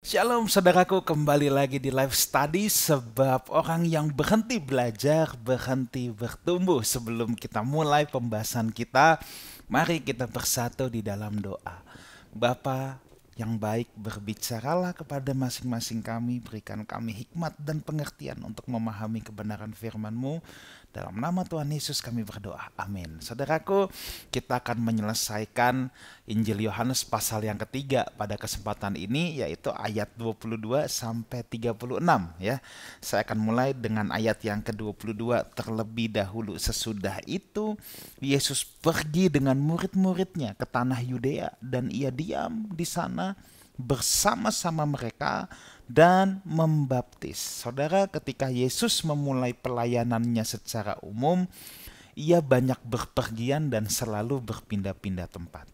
Shalom saudaraku, kembali lagi di live study sebab orang yang berhenti belajar, berhenti bertumbuh. Sebelum kita mulai pembahasan kita, mari kita bersatu di dalam doa. Bapa yang baik, berbicaralah kepada masing-masing kami, berikan kami hikmat dan pengertian untuk memahami kebenaran firman-Mu. Dalam nama Tuhan Yesus kami berdoa, amin. Saudaraku, kita akan menyelesaikan Injil Yohanes pasal yang ketiga pada kesempatan ini, yaitu ayat 22 sampai 36 ya. Saya akan mulai dengan ayat yang ke-22 terlebih dahulu. Sesudah itu Yesus pergi dengan murid-muridnya ke tanah Yudea dan ia diam di sana bersama-sama mereka dan membaptis. Saudara, ketika Yesus memulai pelayanannya secara umum, ia banyak berpergian dan selalu berpindah-pindah tempat.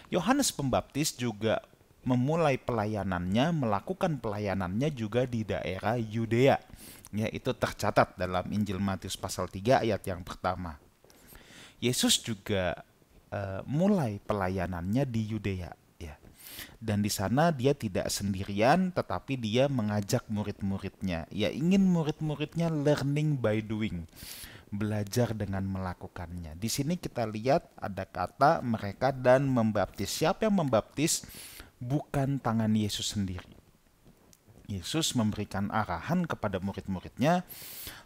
Yohanes Pembaptis juga memulai pelayanannya, melakukan pelayanannya juga di daerah Yudea. Ya, itu tercatat dalam Injil Matius pasal 3 ayat yang pertama. Yesus juga mulai pelayanannya di Yudea, ya. Dan di sana dia tidak sendirian, tetapi dia mengajak murid-muridnya. Ya, ingin murid-muridnya learning by doing, belajar dengan melakukannya. Di sini kita lihat ada kata mereka dan membaptis. Siapa yang membaptis? Bukan tangan Yesus sendiri. Yesus memberikan arahan kepada murid-muridnya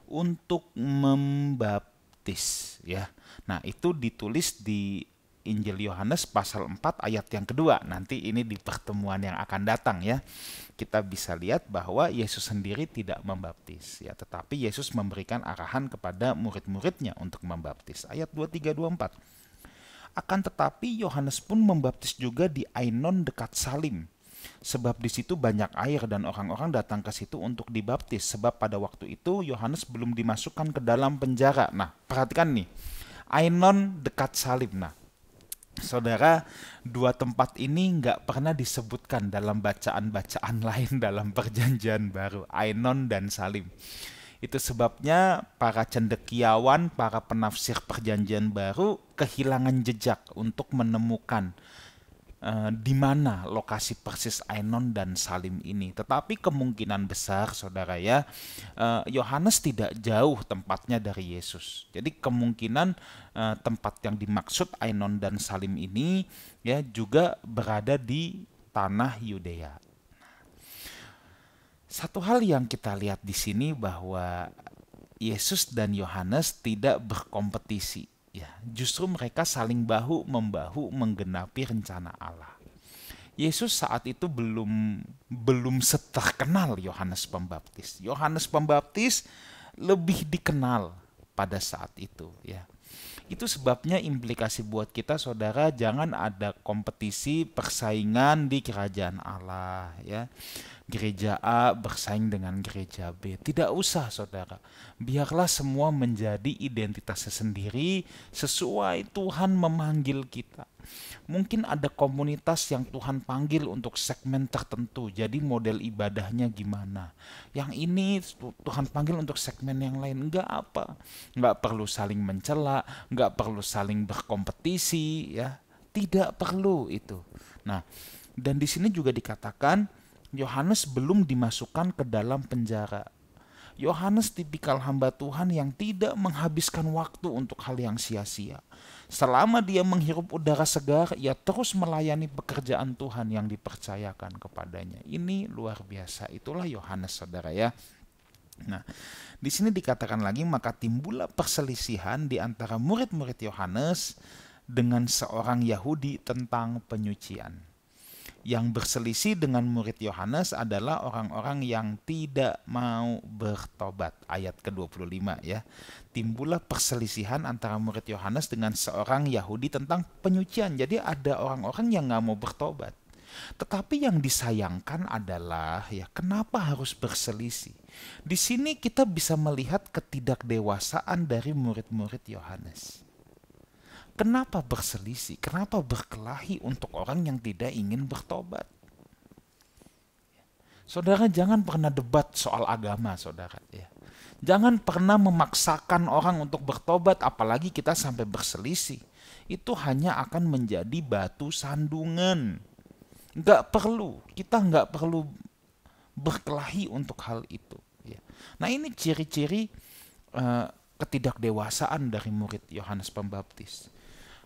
untuk membaptis, ya. Nah, itu ditulis di Injil Yohanes pasal 4 ayat yang kedua. Nanti ini di pertemuan yang akan datang ya. Kita bisa lihat bahwa Yesus sendiri tidak membaptis ya, tetapi Yesus memberikan arahan kepada murid-muridnya untuk membaptis. Ayat 23-24. Akan tetapi Yohanes pun membaptis juga di Ainon dekat Salim. Sebab di situ banyak air dan orang-orang datang ke situ untuk dibaptis. Sebab pada waktu itu Yohanes belum dimasukkan ke dalam penjara. Nah, perhatikan nih. Ainon dekat Salim. Nah, saudara, dua tempat ini nggak pernah disebutkan dalam bacaan-bacaan lain dalam perjanjian baru. Ainon dan Salim. Itu sebabnya para cendekiawan, para penafsir perjanjian baru kehilangan jejak untuk menemukan di mana lokasi persis Ainon dan Salim ini. Tetapi kemungkinan besar, saudara ya, Yohanes tidak jauh tempatnya dari Yesus. Jadi kemungkinan tempat yang dimaksud Ainon dan Salim ini ya juga berada di tanah Yudea. Satu hal yang kita lihat di sini bahwa Yesus dan Yohanes tidak berkompetisi. Ya, justru mereka saling bahu membahu menggenapi rencana Allah. Yesus saat itu belum seterkenal Yohanes Pembaptis. Yohanes Pembaptis lebih dikenal pada saat itu ya. Itu sebabnya implikasi buat kita saudara, jangan ada kompetisi persaingan di kerajaan Allah ya. Gereja A bersaing dengan gereja B. Tidak usah saudara. Biarlah semua menjadi identitasnya sendiri sesuai Tuhan memanggil kita. Mungkin ada komunitas yang Tuhan panggil untuk segmen tertentu. Jadi model ibadahnya gimana. Yang ini Tuhan panggil untuk segmen yang lain. Enggak apa. Enggak perlu saling mencela. Enggak perlu saling berkompetisi. Ya, tidak perlu itu. Nah, dan di sini juga dikatakan Yohanes belum dimasukkan ke dalam penjara. Yohanes tipikal hamba Tuhan yang tidak menghabiskan waktu untuk hal yang sia-sia. Selama dia menghirup udara segar, ia terus melayani pekerjaan Tuhan yang dipercayakan kepadanya. Ini luar biasa. Itulah Yohanes, saudara ya. Nah, di sini dikatakan lagi, maka timbullah perselisihan di antara murid-murid Yohanes dengan seorang Yahudi tentang penyucian. Yang berselisih dengan murid Yohanes adalah orang-orang yang tidak mau bertobat. Ayat ke-25 ya. Timbullah perselisihan antara murid Yohanes dengan seorang Yahudi tentang penyucian. Jadi ada orang-orang yang nggak mau bertobat. Tetapi yang disayangkan adalah ya, kenapa harus berselisih? Di sini kita bisa melihat ketidakdewasaan dari murid-murid Yohanes. Kenapa berselisih? Kenapa berkelahi untuk orang yang tidak ingin bertobat? Saudara, jangan pernah debat soal agama, saudara. Ya. Jangan pernah memaksakan orang untuk bertobat, apalagi kita sampai berselisih. Itu hanya akan menjadi batu sandungan. Nggak perlu, kita nggak perlu berkelahi untuk hal itu. Ya. Nah ini ciri-ciri ketidakdewasaan dari murid Yohanes Pembaptis.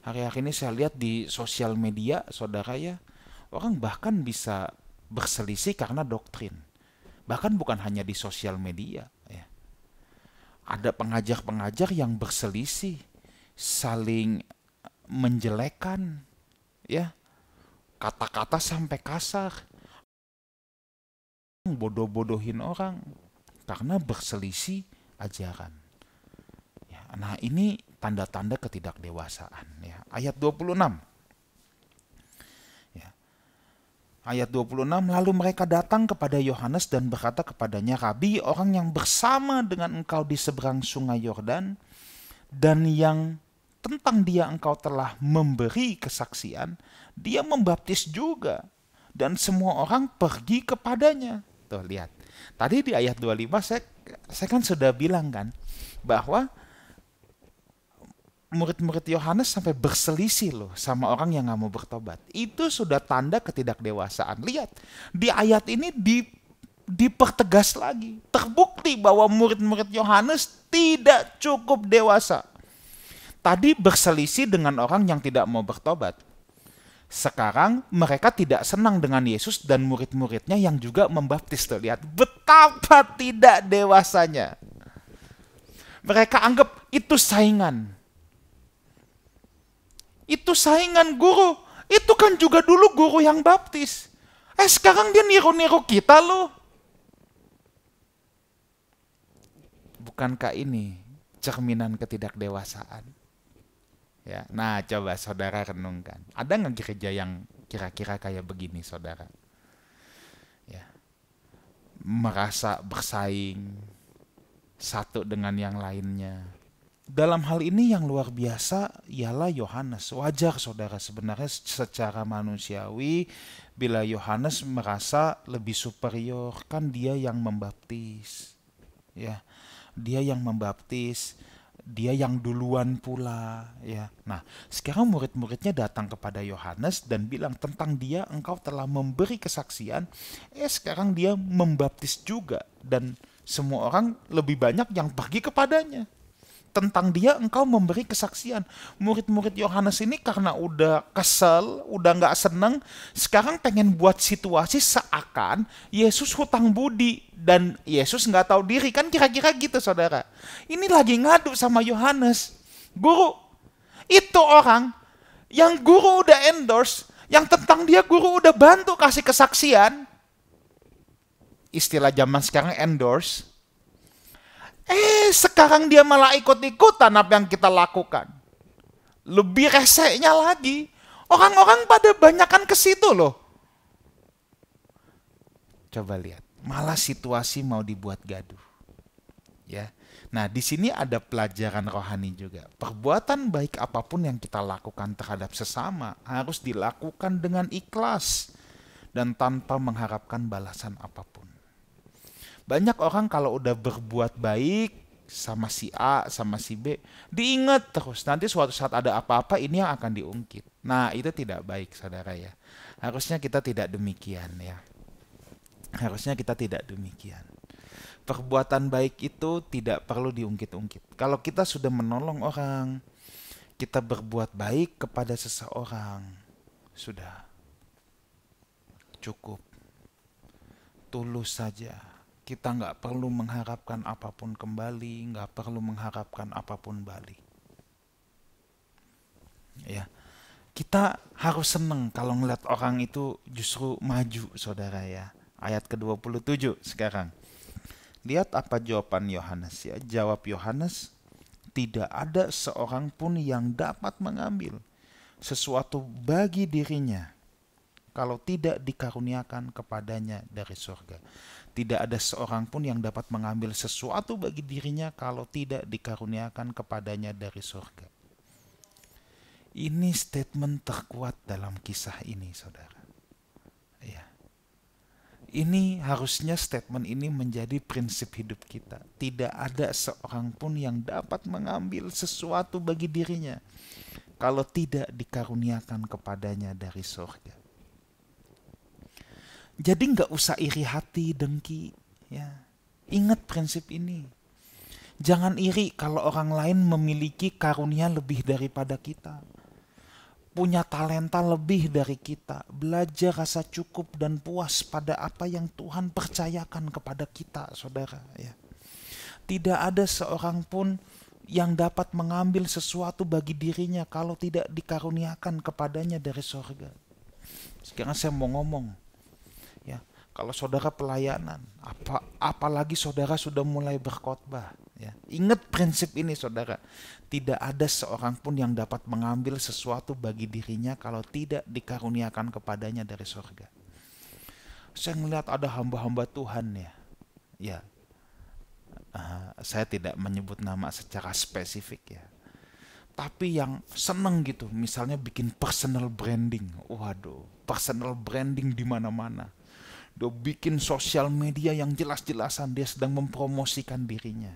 Hari-hari ini saya lihat di sosial media, saudara ya, orang bahkan bisa berselisih karena doktrin. Bahkan bukan hanya di sosial media. Ya. Ada pengajar-pengajar yang berselisih, saling menjelekkan, ya, kata-kata sampai kasar, bodoh-bodohin orang karena berselisih ajaran. Ya, nah ini tanda-tanda ketidakdewasaan. Ya. Ayat 26. Ya. Ayat 26, lalu mereka datang kepada Yohanes dan berkata kepadanya, Rabi, orang yang bersama dengan engkau di seberang sungai Yordan dan yang tentang dia engkau telah memberi kesaksian, dia membaptis juga dan semua orang pergi kepadanya. Tuh lihat, tadi di ayat 25 saya kan sudah bilang kan bahwa murid-murid Yohanes sampai berselisih loh sama orang yang nggak mau bertobat. Itu sudah tanda ketidakdewasaan. Lihat, di ayat ini dipertegas lagi. Terbukti bahwa murid-murid Yohanes tidak cukup dewasa. Tadi berselisih dengan orang yang tidak mau bertobat. Sekarang mereka tidak senang dengan Yesus dan murid-muridnya yang juga membaptis. Tuh, lihat betapa tidak dewasanya. Mereka anggap itu saingan. Itu saingan guru. Itu kan juga dulu guru yang baptis. Sekarang dia niru-niru kita loh. Bukankah ini cerminan ketidakdewasaan? Ya, nah coba saudara renungkan. Ada nggak gereja yang kira-kira kayak begini, saudara? Ya, merasa bersaing satu dengan yang lainnya. Dalam hal ini yang luar biasa ialah Yohanes. Wajar saudara sebenarnya secara manusiawi bila Yohanes merasa lebih superior, kan dia yang membaptis. Ya, dia yang membaptis, dia yang duluan pula, ya. Nah, sekarang murid-muridnya datang kepada Yohanes dan bilang tentang dia engkau telah memberi kesaksian, sekarang dia membaptis juga dan semua orang lebih banyak yang pergi kepadanya. Tentang dia engkau memberi kesaksian. Murid-murid Yohanes ini karena udah kesel, udah nggak seneng, sekarang pengen buat situasi seakan Yesus hutang budi dan Yesus nggak tahu diri, kan kira-kira gitu saudara. Ini lagi ngadu sama Yohanes, guru, itu orang yang guru udah endorse, yang tentang dia guru udah bantu kasih kesaksian, istilah zaman sekarang endorse. Sekarang dia malah ikut-ikutan apa yang kita lakukan. Lebih reseknya lagi, orang-orang pada banyakan ke situ loh. Coba lihat, malah situasi mau dibuat gaduh. Ya. Nah, di sini ada pelajaran rohani juga. Perbuatan baik apapun yang kita lakukan terhadap sesama harus dilakukan dengan ikhlas dan tanpa mengharapkan balasan apapun. Banyak orang kalau udah berbuat baik sama si A, sama si B, diingat terus. Nanti suatu saat ada apa-apa, ini yang akan diungkit. Nah, itu tidak baik, saudara ya. Harusnya kita tidak demikian ya. Harusnya kita tidak demikian. Perbuatan baik itu tidak perlu diungkit-ungkit. Kalau kita sudah menolong orang, kita berbuat baik kepada seseorang, sudah cukup. Tulus saja. Kita nggak perlu mengharapkan apapun kembali, nggak perlu mengharapkan apapun balik. Ya, kita harus senang kalau ngeliat orang itu justru maju, saudara ya. Ayat ke-27 sekarang. Lihat apa jawaban Yohanes ya. Jawab Yohanes, tidak ada seorang pun yang dapat mengambil sesuatu bagi dirinya kalau tidak dikaruniakan kepadanya dari surga. Tidak ada seorang pun yang dapat mengambil sesuatu bagi dirinya kalau tidak dikaruniakan kepadanya dari surga. Ini statement terkuat dalam kisah ini, saudara. Ya. Ini harusnya statement ini menjadi prinsip hidup kita. Tidak ada seorang pun yang dapat mengambil sesuatu bagi dirinya kalau tidak dikaruniakan kepadanya dari surga. Jadi nggak usah iri hati, dengki. Ya, ingat prinsip ini. Jangan iri kalau orang lain memiliki karunia lebih daripada kita, punya talenta lebih dari kita. Belajar rasa cukup dan puas pada apa yang Tuhan percayakan kepada kita, saudara. Ya. Tidak ada seorang pun yang dapat mengambil sesuatu bagi dirinya kalau tidak dikaruniakan kepadanya dari sorga. Sekarang saya mau ngomong, ya, kalau saudara pelayanan, apalagi saudara sudah mulai berkhotbah, ya, ingat prinsip ini, saudara. Tidak ada seorang pun yang dapat mengambil sesuatu bagi dirinya kalau tidak dikaruniakan kepadanya dari sorga. Saya melihat ada hamba-hamba Tuhan, ya, saya tidak menyebut nama secara spesifik, ya, tapi yang seneng gitu, misalnya bikin personal branding. Waduh, personal branding di mana-mana. Dia bikin sosial media yang jelas-jelasan dia sedang mempromosikan dirinya,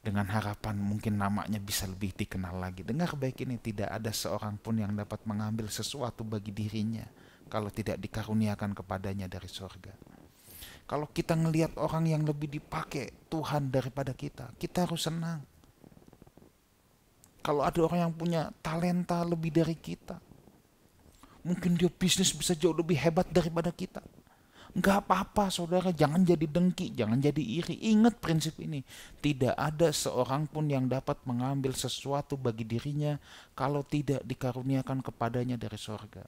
dengan harapan mungkin namanya bisa lebih dikenal lagi. Dengar baik ini, tidak ada seorang pun yang dapat mengambil sesuatu bagi dirinya kalau tidak dikaruniakan kepadanya dari sorga. Kalau kita ngelihat orang yang lebih dipakai Tuhan daripada kita, kita harus senang. Kalau ada orang yang punya talenta lebih dari kita, mungkin dia bisnis bisa jauh lebih hebat daripada kita, nggak apa-apa, saudara. Jangan jadi dengki, jangan jadi iri. Ingat prinsip ini, tidak ada seorang pun yang dapat mengambil sesuatu bagi dirinya kalau tidak dikaruniakan kepadanya dari sorga.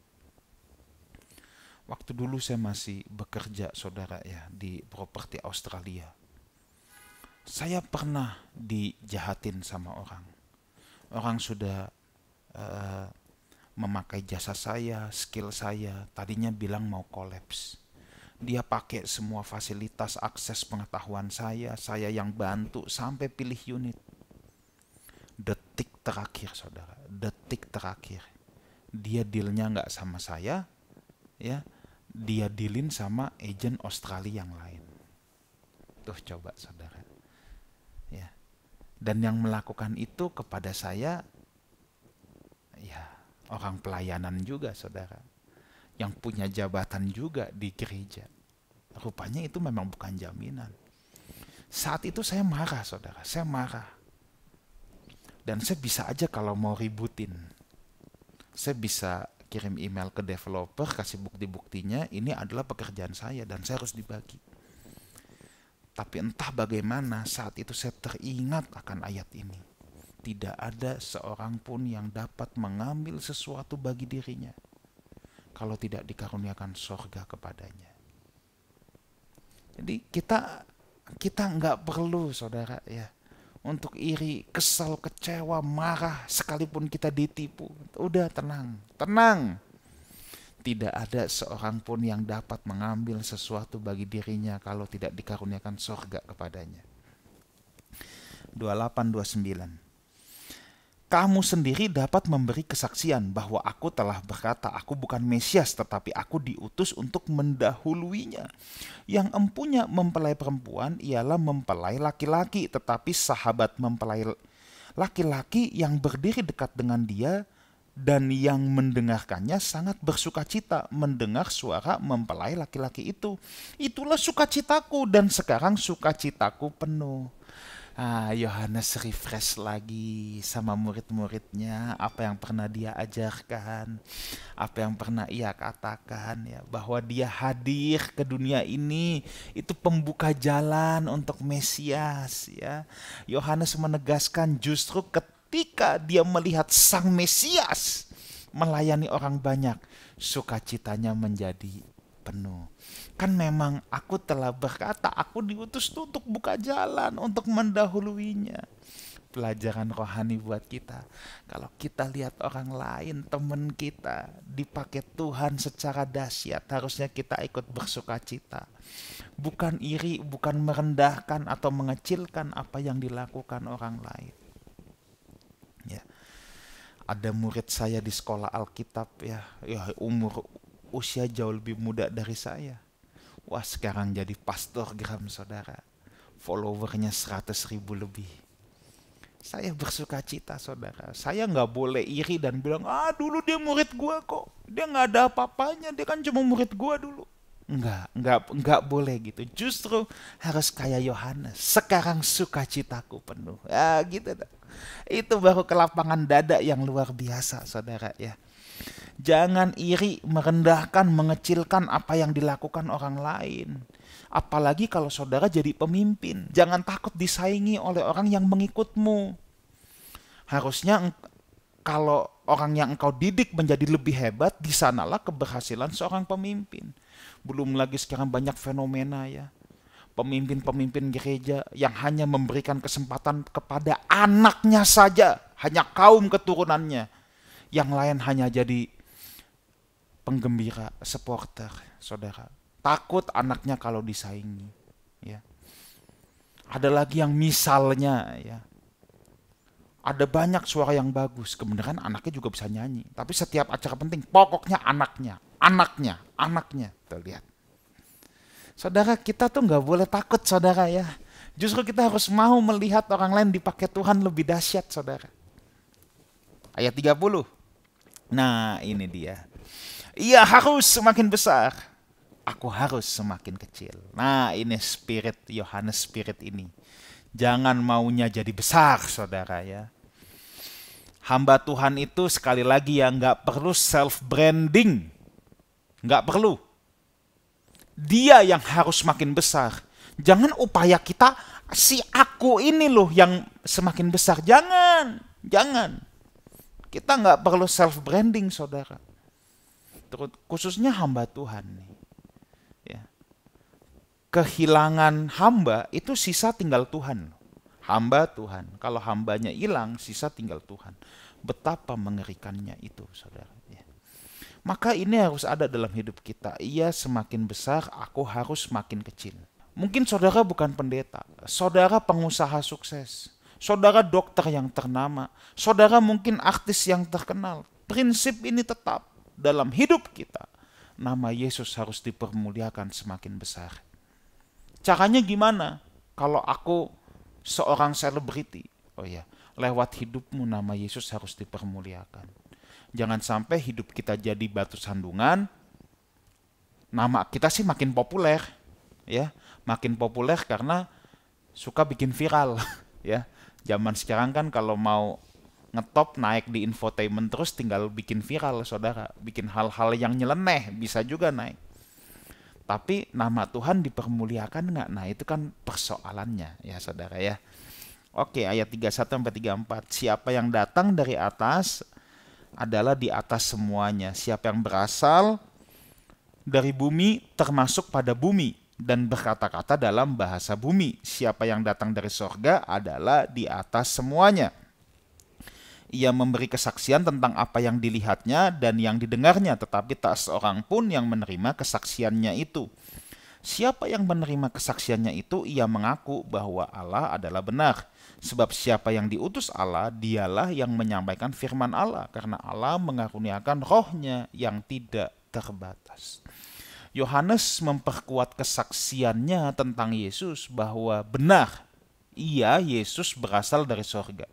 Waktu dulu saya masih bekerja, saudara, ya, di properti Australia, saya pernah dijahatin sama orang. Orang sudah memakai jasa saya, skill saya, tadinya bilang mau kolaps. Dia pakai semua fasilitas akses pengetahuan saya yang bantu sampai pilih unit. Detik terakhir, saudara, detik terakhir, dia dealnya nggak sama saya, ya, dia dealin sama agent Australia yang lain. Tuh coba, saudara, ya. Dan yang melakukan itu kepada saya, ya, orang pelayanan juga, saudara, yang punya jabatan juga di gereja. Rupanya itu memang bukan jaminan. Saat itu saya marah, saudara, saya marah. Dan saya bisa aja kalau mau ributin, saya bisa kirim email ke developer, kasih bukti-buktinya, ini adalah pekerjaan saya dan saya harus dibagi. Tapi entah bagaimana saat itu saya teringat akan ayat ini. Tidak ada seorang pun yang dapat mengambil sesuatu bagi dirinya kalau tidak dikaruniakan sorga kepadanya. Jadi kita nggak perlu, saudara, ya, untuk iri, kesal, kecewa, marah sekalipun kita ditipu. Udah, tenang, tenang. Tidak ada seorang pun yang dapat mengambil sesuatu bagi dirinya kalau tidak dikaruniakan sorga kepadanya. 28-29. Kamu sendiri dapat memberi kesaksian bahwa aku telah berkata, aku bukan Mesias, tetapi aku diutus untuk mendahuluinya. Yang empunya mempelai perempuan ialah mempelai laki-laki, tetapi sahabat mempelai laki-laki yang berdiri dekat dengan dia dan yang mendengarkannya sangat bersukacita mendengar suara mempelai laki-laki itu. Itulah sukacitaku dan sekarang sukacitaku penuh. Yohanes refresh lagi sama murid-muridnya, apa yang pernah dia ajarkan, apa yang pernah ia katakan, ya, bahwa dia hadir ke dunia ini itu pembuka jalan untuk Mesias, ya. Yohanes menegaskan justru ketika dia melihat sang Mesias melayani orang banyak, sukacitanya menjadi penuh. Kan memang aku telah berkata, aku diutus untuk buka jalan, untuk mendahuluinya. Pelajaran rohani buat kita. Kalau kita lihat orang lain, teman kita, dipakai Tuhan secara dahsyat, harusnya kita ikut bersukacita. Bukan iri, bukan merendahkan atau mengecilkan apa yang dilakukan orang lain. Ya. Ada murid saya di sekolah Alkitab, ya usia jauh lebih muda dari saya. Wah, sekarang jadi pastor Gram, saudara. Followernya 100.000 lebih. Saya bersuka cita, saudara. Saya nggak boleh iri dan bilang, dulu dia murid gua kok. Dia nggak ada apa-apanya, dia kan cuma murid gua dulu. Enggak boleh gitu. Justru harus kayak Yohanes. Sekarang sukacitaku penuh. Ya gitu. Itu baru kelapangan dada yang luar biasa, saudara ya. Jangan iri, merendahkan, mengecilkan apa yang dilakukan orang lain. Apalagi kalau saudara jadi pemimpin. Jangan takut disaingi oleh orang yang mengikutmu. Harusnya kalau orang yang engkau didik menjadi lebih hebat, di sanalah keberhasilan seorang pemimpin. Belum lagi sekarang banyak fenomena ya. Pemimpin-pemimpin gereja yang hanya memberikan kesempatan kepada anaknya saja, hanya kaum keturunannya. Yang lain hanya jadi penggembira, supporter, saudara. Takut anaknya kalau disaingi. Ya. Ada lagi yang misalnya ya. Ada banyak suara yang bagus, kebenaran anaknya juga bisa nyanyi. Tapi setiap acara penting, pokoknya anaknya. Tuh lihat. Saudara, kita tuh nggak boleh takut, saudara ya. Justru kita harus mau melihat orang lain dipakai Tuhan lebih dahsyat, saudara. Ayat 30. Nah, ini dia. Ia harus semakin besar, aku harus semakin kecil. Nah, ini spirit Yohanes, spirit ini. Jangan maunya jadi besar, saudara ya. Hamba Tuhan itu sekali lagi ya nggak perlu self-branding. Nggak perlu. Dia yang harus makin besar. Jangan upaya kita, si aku ini loh yang semakin besar. Jangan. Kita nggak perlu self-branding, saudara. Khususnya hamba Tuhan nih. Ya. Kehilangan hamba itu sisa tinggal Tuhan. Hamba Tuhan. Kalau hambanya hilang, sisa tinggal Tuhan. Betapa mengerikannya itu, saudara. Ya. Maka ini harus ada dalam hidup kita. Ia semakin besar, aku harus makin kecil. Mungkin saudara bukan pendeta. Saudara pengusaha sukses. Saudara dokter yang ternama. Saudara mungkin artis yang terkenal. Prinsip ini tetap dalam hidup kita. Nama Yesus harus dipermuliakan semakin besar. Caranya gimana? Kalau aku seorang selebriti, oh ya, lewat hidupmu nama Yesus harus dipermuliakan. Jangan sampai hidup kita jadi batu sandungan, nama kita sih makin populer, ya, makin populer karena suka bikin viral, ya. Zaman sekarang kan kalau mau ngetop naik di infotainment terus tinggal bikin viral, saudara, bikin hal-hal yang nyeleneh bisa juga naik. Tapi nama Tuhan dipermuliakan nggak? Nah itu kan persoalannya ya saudara ya. Oke, ayat 31-34. Siapa yang datang dari atas adalah di atas semuanya. Siapa yang berasal dari bumi termasuk pada bumi dan berkata-kata dalam bahasa bumi. Siapa yang datang dari sorga adalah di atas semuanya. Ia memberi kesaksian tentang apa yang dilihatnya dan yang didengarnya, tetapi tak seorang pun yang menerima kesaksiannya itu. Siapa yang menerima kesaksiannya itu, ia mengaku bahwa Allah adalah benar. Sebab siapa yang diutus Allah, dialah yang menyampaikan firman Allah, karena Allah mengaruniakan rohnya yang tidak terbatas. Yohanes memperkuat kesaksiannya tentang Yesus bahwa benar, Yesus berasal dari sorga.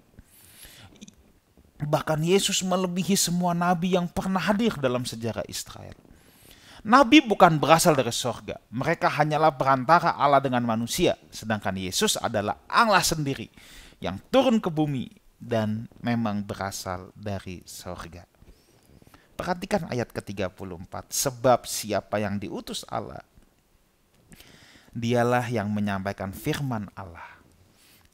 Bahkan Yesus melebihi semua nabi yang pernah hadir dalam sejarah Israel. Nabi bukan berasal dari sorga. Mereka hanyalah perantara Allah dengan manusia. Sedangkan Yesus adalah Allah sendiri yang turun ke bumi dan memang berasal dari sorga. Perhatikan ayat ke-34. Sebab siapa yang diutus Allah, dialah yang menyampaikan firman Allah.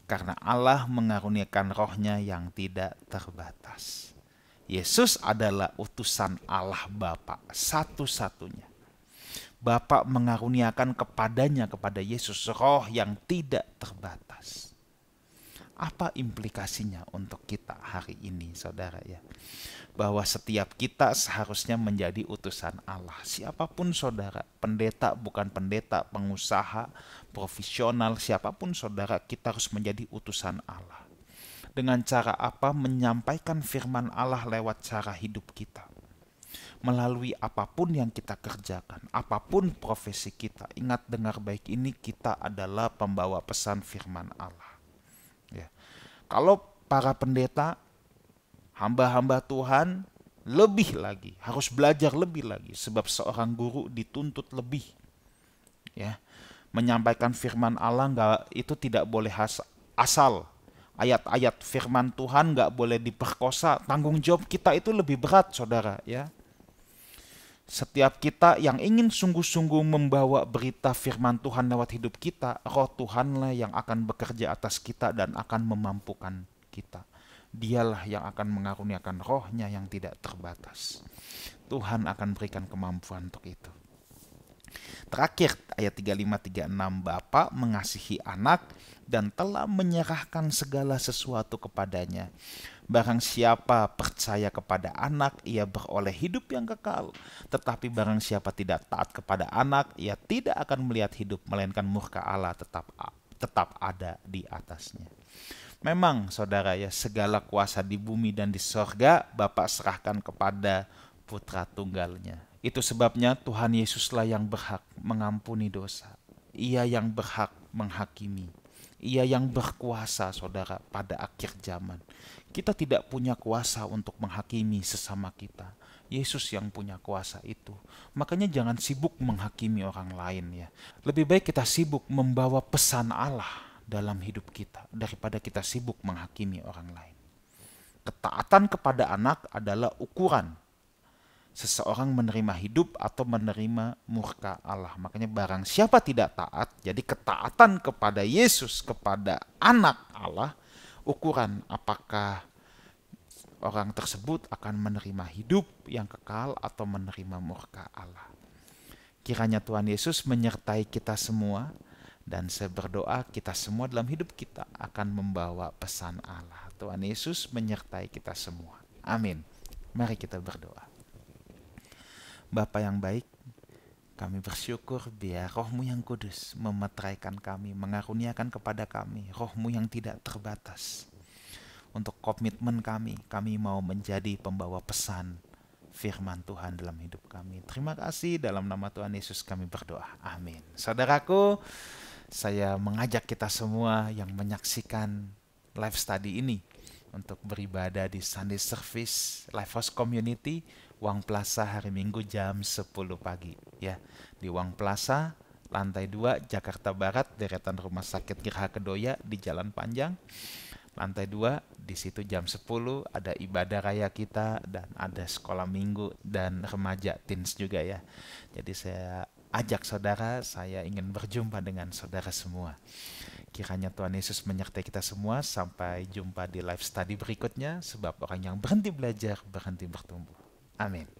Karena Allah mengaruniakan rohnya yang tidak terbatas. Yesus adalah utusan Allah Bapa satu-satunya. Bapa mengaruniakan kepada Yesus roh yang tidak terbatas. Apa implikasinya untuk kita hari ini, saudara ya? Bahwa setiap kita seharusnya menjadi utusan Allah. Siapapun saudara, pendeta bukan pendeta, pengusaha, profesional, siapapun saudara, kita harus menjadi utusan Allah. Dengan cara apa? Menyampaikan firman Allah lewat cara hidup kita. Melalui apapun yang kita kerjakan, apapun profesi kita. Ingat, dengar baik ini, kita adalah pembawa pesan firman Allah. Ya. Kalau para pendeta, hamba-hamba Tuhan lebih lagi, harus belajar lebih lagi. Sebab seorang guru dituntut lebih Ya, menyampaikan firman Allah itu tidak boleh asal. Ayat-ayat firman Tuhan nggak boleh diperkosa. Tanggung jawab kita itu lebih berat, saudara. Ya, setiap kita yang ingin sungguh-sungguh membawa berita firman Tuhan lewat hidup kita, Roh Tuhanlah yang akan bekerja atas kita dan akan memampukan kita. Dialah yang akan mengaruniakan rohnya yang tidak terbatas. Tuhan akan berikan kemampuan untuk itu. Terakhir ayat 35-36, Bapa mengasihi anak dan telah menyerahkan segala sesuatu kepadanya. Barang siapa percaya kepada anak, ia beroleh hidup yang kekal. Tetapi barang siapa tidak taat kepada anak, ia tidak akan melihat hidup, melainkan murka Allah tetap ada di atasnya. Memang saudara ya, segala kuasa di bumi dan di sorga Bapa serahkan kepada Putra Tunggalnya. Itu sebabnya Tuhan Yesuslah yang berhak mengampuni dosa. Ia yang berhak menghakimi. Ia yang berkuasa, saudara, pada akhir zaman. Kita tidak punya kuasa untuk menghakimi sesama kita. Yesus yang punya kuasa itu. Makanya jangan sibuk menghakimi orang lain ya. Lebih baik kita sibuk membawa pesan Allah dalam hidup kita daripada kita sibuk menghakimi orang lain. Ketaatan kepada anak adalah ukuran seseorang menerima hidup atau menerima murka Allah. Makanya barang siapa tidak taat, jadi ketaatan kepada Yesus, kepada anak Allah, ukuran apakah orang tersebut akan menerima hidup yang kekal atau menerima murka Allah. Kiranya Tuhan Yesus menyertai kita semua, dan saya berdoa kita semua dalam hidup kita akan membawa pesan Allah. Tuhan Yesus menyertai kita semua. Amin. Mari kita berdoa. Bapa yang baik, kami bersyukur biar Roh-Mu yang kudus memeteraikan kami, mengaruniakan kepada kami Roh-Mu yang tidak terbatas. Untuk komitmen kami mau menjadi pembawa pesan firman Tuhan dalam hidup kami. Terima kasih, dalam nama Tuhan Yesus kami berdoa. Amin. Saudaraku, saya mengajak kita semua yang menyaksikan live study ini untuk beribadah di Sunday Service Lifehouse Community Wang Plaza hari Minggu jam 10 pagi ya. Di Wang Plaza, lantai 2, Jakarta Barat, deretan Rumah Sakit Geraha Kedoya di Jalan Panjang. Lantai 2, di situ jam 10 ada ibadah raya kita dan ada sekolah minggu dan remaja teens juga ya. Jadi saya ajak saudara, saya ingin berjumpa dengan saudara semua. Kiranya Tuhan Yesus menyertai kita semua. Sampai jumpa di live study berikutnya, sebab orang yang berhenti belajar berhenti bertumbuh. Amin.